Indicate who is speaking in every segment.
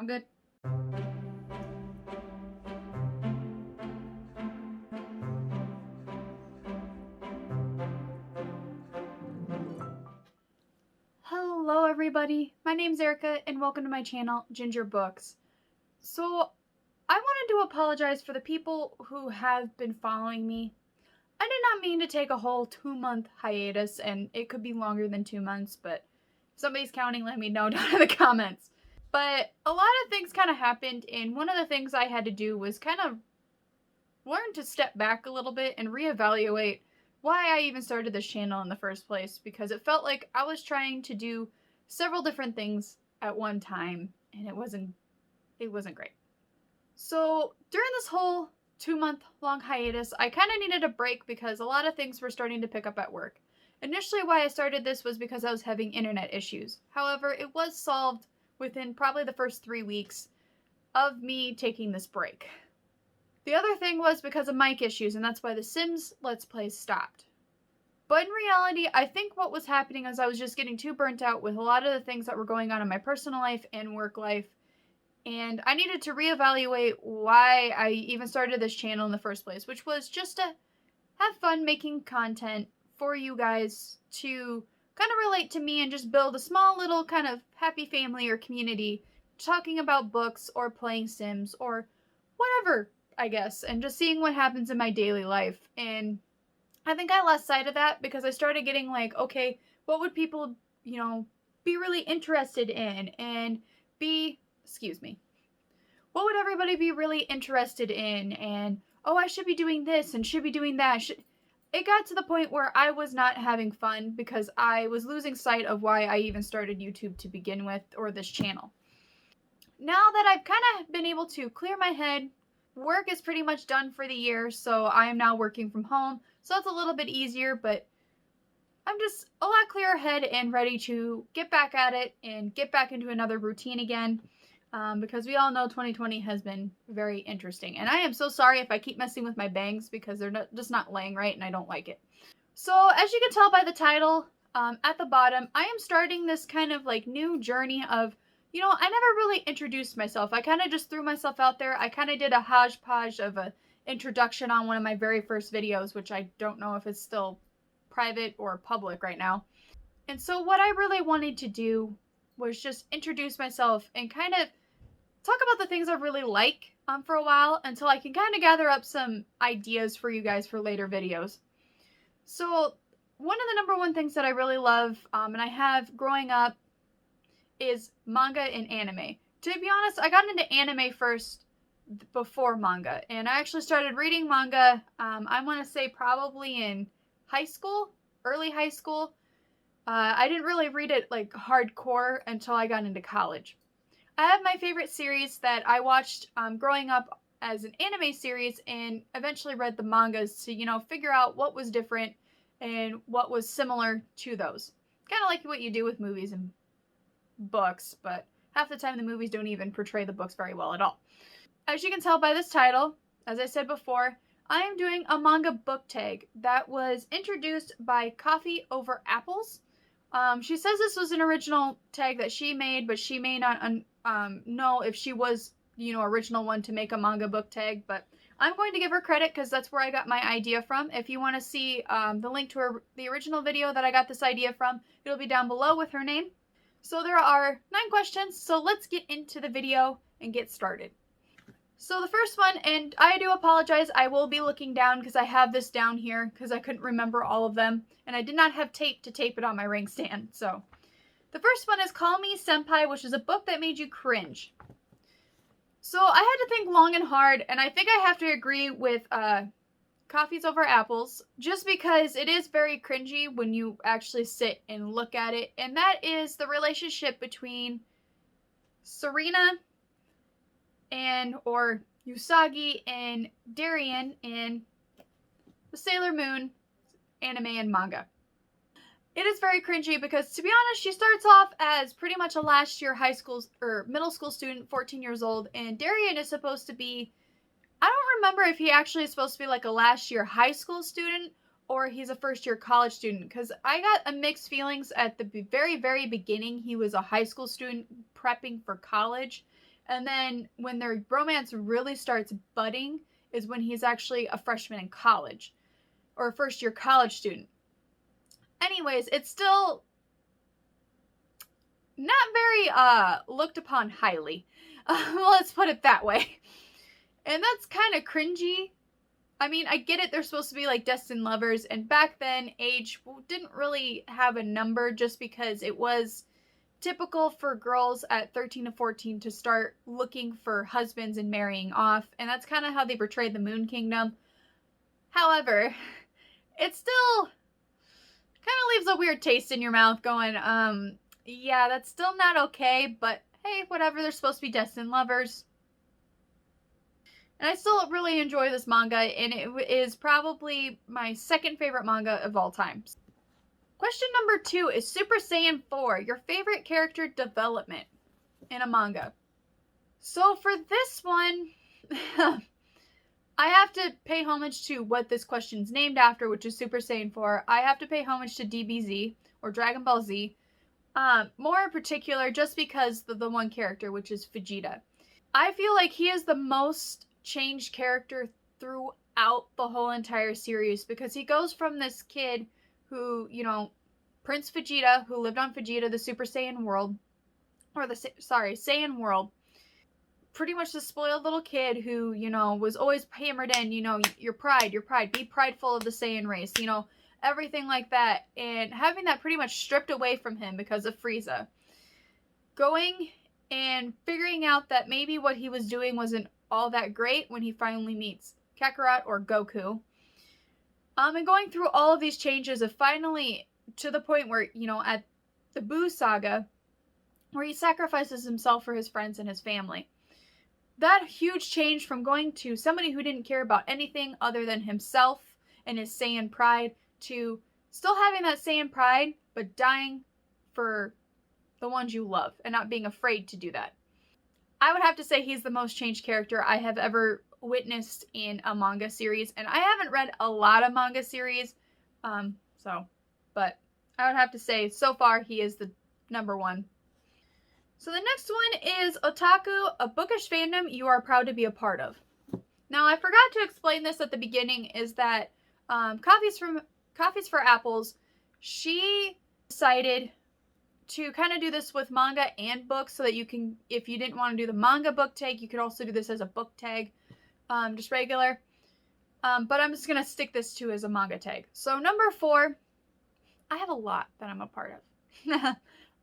Speaker 1: I'm good. Hello everybody, my name's Erica and welcome to my channel, Ginger Books. So, I wanted to apologize for the people who have been following me. I did not mean to take a whole 2-month hiatus, and it could be longer than 2 months, but if somebody's counting, let me know down in the comments. But a lot of things kind of happened, and one of the things I had to do was kind of learn to step back a little bit and reevaluate why I even started this channel in the first place, because it felt like I was trying to do several different things at one time, and it wasn't great. So during this whole 2-month long hiatus, I kind of needed a break because a lot of things were starting to pick up at work. Initially, why I started this was because I was having internet issues. However, it was solved within probably the first 3 weeks of me taking this break. The other thing was because of mic issues, and that's why the Sims Let's Plays stopped. But in reality, I think what was happening is I was just getting too burnt out with a lot of the things that were going on in my personal life and work life, and I needed to reevaluate why I even started this channel in the first place, which was just to have fun making content for you guys to kind of relate to me and just build a small little kind of happy family or community talking about books or playing Sims or whatever, I guess, and just seeing what happens in my daily life. And I think I lost sight of that because I started getting like, okay, what would people, be really interested in and what would everybody be really interested in? And, oh, I should be doing this and should be doing that. It got to the point where I was not having fun because I was losing sight of why I even started YouTube to begin with, or this channel. Now that I've kind of been able to clear my head, work is pretty much done for the year, so I am now working from home, so it's a little bit easier, but I'm just a lot clearer head and ready to get back at it and get back into another routine again, because we all know 2020 has been very interesting, and I am so sorry if I keep messing with my bangs because they're just not laying right and I don't like it. So as you can tell by the title at the bottom, I am starting this kind of like new journey of, I never really introduced myself. I kind of just threw myself out there. I kind of did a hodgepodge of a introduction on one of my very first videos, which I don't know if it's still private or public right now. And so what I really wanted to do was just introduce myself and kind of talk about the things I really like for a while until I can kind of gather up some ideas for you guys for later videos. So one of the number one things that I really love, and I have growing up, is manga and anime. To be honest, I got into anime first before manga, and I actually started reading manga, I want to say probably in high school, early high school. I didn't really read it like hardcore until I got into college. I have my favorite series that I watched growing up as an anime series and eventually read the mangas to, figure out what was different and what was similar to those. Kind of like what you do with movies and books, but half the time the movies don't even portray the books very well at all. As you can tell by this title, as I said before, I am doing a manga book tag that was introduced by Coffee Over Apples. She says this was an original tag that she made, but she may not know if she was, original one to make a manga book tag, but I'm going to give her credit because that's where I got my idea from. If you want to see the link to the original video that I got this idea from, it'll be down below with her name. So there are 9 questions, so let's get into the video and get started. So the first one, and I do apologize, I will be looking down because I have this down here because I couldn't remember all of them, and I did not have tape to tape it on my ring stand, so. The first one is Call Me Senpai, which is a book that made you cringe. So I had to think long and hard, and I think I have to agree with Coffees Over Apples, just because it is very cringy when you actually sit and look at it, and that is the relationship between Serena or Usagi and Darien in the Sailor Moon anime and manga. It is very cringy because, to be honest, she starts off as pretty much a last year high school or middle school student, 14 years old, and Darien is supposed to be, I don't remember if he actually is supposed to be like a last year high school student or he's a first year college student, because I got a mixed feelings at the very, very beginning. He was a high school student prepping for college, And then when their romance really starts budding is when he's actually a freshman in college or a first year college student. Anyways, it's still not very looked upon highly. Let's put it that way. And that's kind of cringy. I mean, I get it, they're supposed to be like destined lovers, and back then age didn't really have a number just because it was typical for girls at 13 to 14 to start looking for husbands and marrying off, and that's kind of how they portrayed the Moon Kingdom. However, it still kind of leaves a weird taste in your mouth going, yeah, that's still not okay, but hey, whatever, they're supposed to be destined lovers. And I still really enjoy this manga, and it is probably my second favorite manga of all time. Question number 2 is Super Saiyan 4, your favorite character development in a manga. So for this one, I have to pay homage to what this question's named after, which is Super Saiyan 4. I have to pay homage to DBZ, or Dragon Ball Z. More in particular, just because of the one character, which is Vegeta. I feel like he is the most changed character throughout the whole entire series, because he goes from this kid who, Prince Vegeta, who lived on Vegeta, the Super Saiyan world, Saiyan world, pretty much the spoiled little kid who, was always hammered in, your pride, be prideful of the Saiyan race, everything like that, and having that pretty much stripped away from him because of Frieza. Going and figuring out that maybe what he was doing wasn't all that great when he finally meets Kakarot or Goku. And going through all of these changes of finally to the point where, at the Buu saga, where he sacrifices himself for his friends and his family. That huge change from going to somebody who didn't care about anything other than himself and his Saiyan pride to still having that Saiyan pride, but dying for the ones you love and not being afraid to do that. I would have to say he's the most changed character I have ever witnessed in a manga series, and I haven't read a lot of manga series, but I would have to say so far he is the number one. So the next one is Otaku, a bookish fandom you are proud to be a part of. Now I forgot to explain this at the beginning, is that Coffee's for Apples, she decided to kind of do this with manga and books so that you can, if you didn't want to do the manga book tag, you could also do this as a book tag, just regular. But I'm just going to stick this to as a manga tag. So number 4, I have a lot that I'm a part of.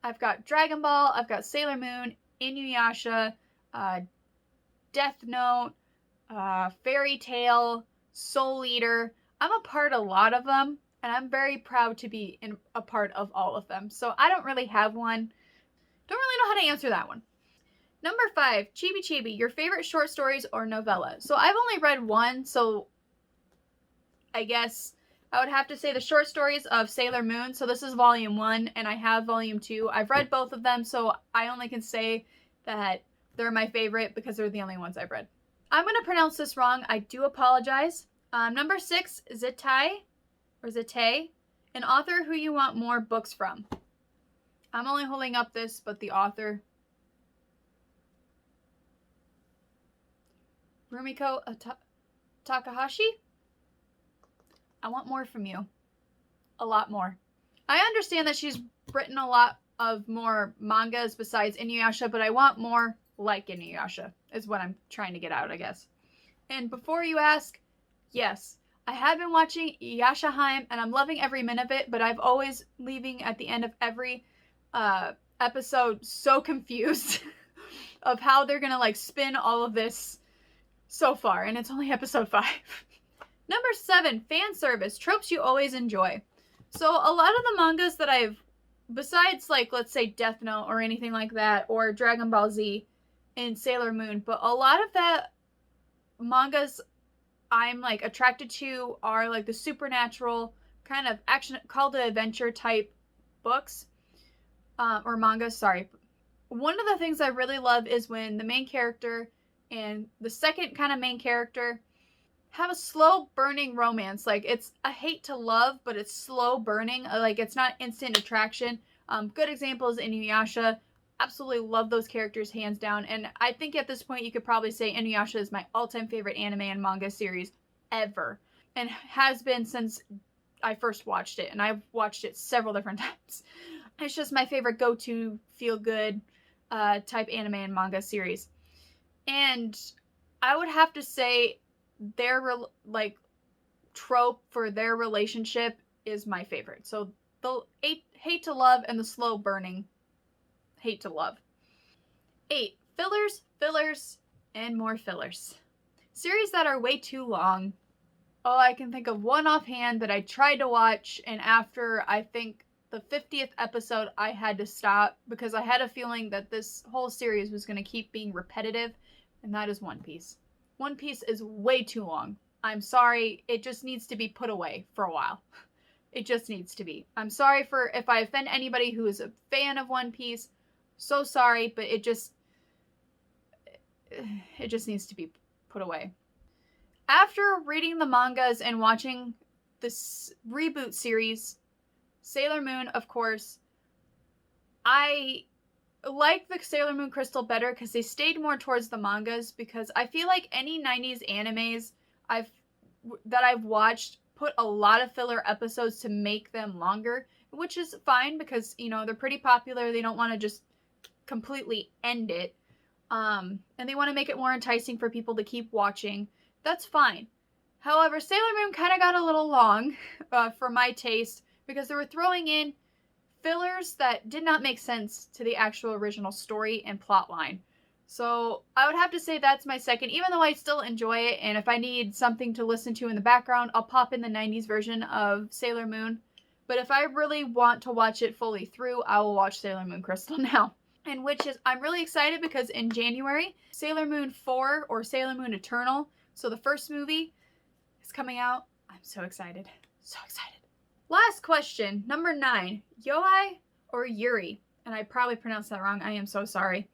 Speaker 1: I've got Dragon Ball, I've got Sailor Moon, Inuyasha, Death Note, Fairy Tail, Soul Eater. I'm a part of a lot of them, and I'm very proud to be a part of all of them. So I don't really have one. Don't really know how to answer that one. Number 5, Chibi Chibi, your favorite short stories or novella. So I've only read one, so I guess I would have to say the short stories of Sailor Moon. So this is volume 1, and I have volume 2. I've read both of them, so I only can say that they're my favorite because they're the only ones I've read. I'm going to pronounce this wrong. I do apologize. Number 6, Zete, an author who you want more books from. I'm only holding up this, but the author. Rumiko Takahashi? I want more from you. A lot more. I understand that she's written a lot of more mangas besides Inuyasha, but I want more like Inuyasha, is what I'm trying to get out, I guess. And before you ask, yes, I have been watching Yashaheim, and I'm loving every minute of it, but I've always leaving at the end of every episode so confused of how they're gonna spin all of this so far, and it's only episode 5. Number 7, fan service, tropes you always enjoy. So a lot of the mangas that I've, besides let's say Death Note or anything like that, or Dragon Ball Z and Sailor Moon, but a lot of that mangas I'm attracted to are the supernatural kind of action, call to adventure type books, or mangas, sorry. One of the things I really love is when the main character and the second kind of main character have a slow burning romance. It's a hate to love, but it's slow burning. It's not instant attraction. Good example is Inuyasha. absolutely love those characters hands down. And I think at this point you could probably say Inuyasha is my all-time favorite anime and manga series ever. And has been since I first watched it. And I've watched it several different times. It's just my favorite go-to feel-good type anime and manga series. And I would have to say their trope for their relationship is my favorite. So the hate to love and the slow burning hate to love. 8. Fillers, fillers, and more fillers. Series that are way too long. Oh, I can think of one offhand that I tried to watch, and after I think the 50th episode, I had to stop because I had a feeling that this whole series was going to keep being repetitive, and that is One Piece. One Piece is way too long. I'm sorry, it just needs to be put away for a while. It just needs to be. I'm sorry for if I offend anybody who is a fan of One Piece. So sorry, but it just needs to be put away. After reading the mangas and watching this reboot series, Sailor Moon, of course, I like the Sailor Moon Crystal better because they stayed more towards the mangas, because I feel like any 90s animes that I've watched put a lot of filler episodes to make them longer, which is fine because, you know, they're pretty popular. They don't want to just completely end it. And they want to make it more enticing for people to keep watching. That's fine. However, Sailor Moon kind of got a little long for my taste because they were throwing in fillers that did not make sense to the actual original story and plot line. So I would have to say that's my second, even though I still enjoy it. And if I need something to listen to in the background, I'll pop in the 90s version of Sailor Moon. But if I really want to watch it fully through, I will watch Sailor Moon Crystal now. And which is, I'm really excited because in January, Sailor Moon 4 or Sailor Moon Eternal, so the first movie, is coming out. I'm so excited. So excited. Last question, number 9. Yoi or Yuri? And I probably pronounced that wrong. I am so sorry.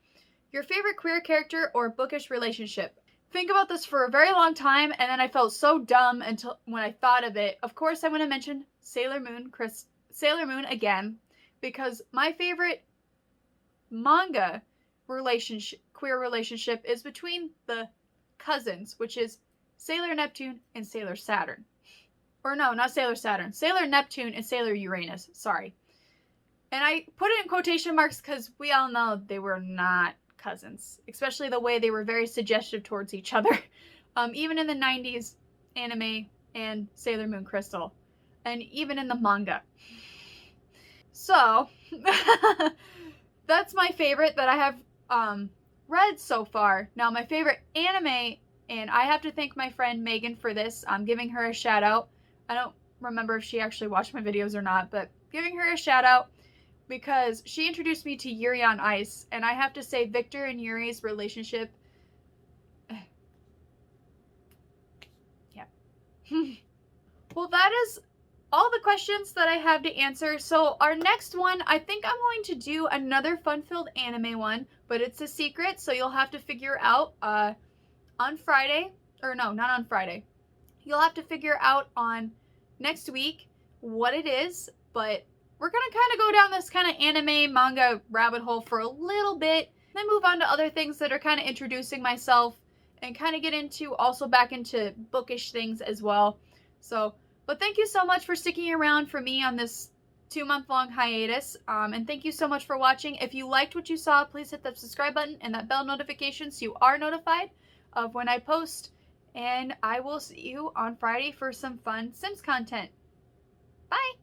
Speaker 1: Your favorite queer character or bookish relationship? Think about this for a very long time, and then I felt so dumb until when I thought of it. Of course, I'm going to mention Sailor Moon again, because my favorite manga queer relationship is between the cousins, which is Sailor Neptune and Sailor Saturn. Or no, not Sailor Saturn. Sailor Neptune and Sailor Uranus. Sorry. And I put it in quotation marks because we all know they were not cousins. Especially the way they were very suggestive towards each other. Even in the 90s anime and Sailor Moon Crystal. And even in the manga. So, that's my favorite that I have read so far. Now, my favorite anime, and I have to thank my friend Megan for this. I'm giving her a shout out. I don't remember if she actually watched my videos or not, but giving her a shout out because she introduced me to Yuri on Ice, and I have to say Victor and Yuri's relationship, yeah. Well, that is all the questions that I have to answer. So our next one, I think I'm going to do another fun-filled anime one, but it's a secret, so you'll have to figure out on Friday, or no, not on Friday. You'll have to figure out on next week what it is, but we're going to kind of go down this kind of anime manga rabbit hole for a little bit, then move on to other things that are kind of introducing myself and kind of get into also back into bookish things as well. So, but thank you so much for sticking around for me on this 2-month-long hiatus. And thank you so much for watching. If you liked what you saw, please hit that subscribe button and that bell notification so you are notified of when I post. And I will see you on Friday for some fun Sims content. Bye!